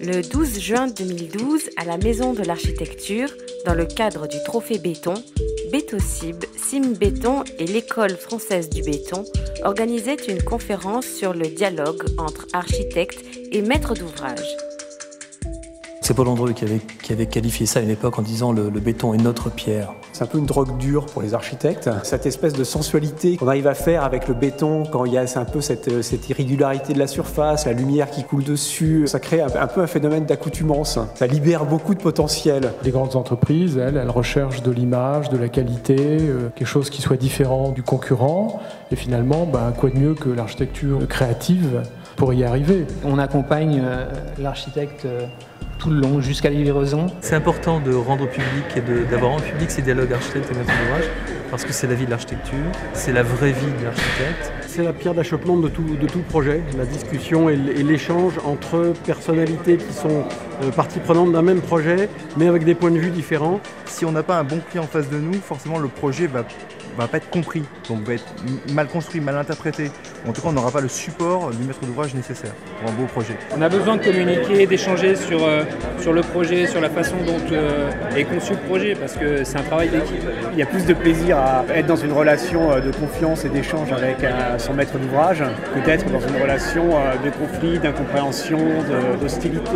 Le 12 juin 2012, à la Maison de l'Architecture, dans le cadre du Trophée Béton, Bétocib, Simbéton et l'École française du béton organisaient une conférence sur le dialogue entre architectes et maîtres d'ouvrage. C'est Paul Andreu qui avait qualifié ça à une époque en disant le béton est notre pierre. C'est un peu une drogue dure pour les architectes. Cette espèce de sensualité qu'on arrive à faire avec le béton quand il y a un peu cette irrégularité de la surface, la lumière qui coule dessus, ça crée un peu un phénomène d'accoutumance. Ça libère beaucoup de potentiel. Les grandes entreprises, elles recherchent de l'image, de la qualité, quelque chose qui soit différent du concurrent. Et finalement, quoi de mieux que l'architecture créative pour y arriver. On accompagne l'architecte tout le long, jusqu'à la livraison. C'est important de rendre public et d'avoir en public ces dialogues architectes et maîtres d'ouvrage, parce que c'est la vie de l'architecture, c'est la vraie vie de l'architecte. C'est la pierre d'achoppement de tout projet, la discussion et l'échange entre personnalités qui sont parties prenantes d'un même projet, mais avec des points de vue différents. Si on n'a pas un bon client en face de nous, forcément le projet va pas être compris, donc va être mal construit, mal interprété. En tout cas, on n'aura pas le support du maître d'ouvrage nécessaire pour un beau projet. On a besoin de communiquer, d'échanger sur le projet, sur la façon dont est conçu le projet, parce que c'est un travail d'équipe. Il y a plus de plaisir à être dans une relation de confiance et d'échange avec son maître d'ouvrage que d'être dans une relation de conflit, d'incompréhension, d'hostilité.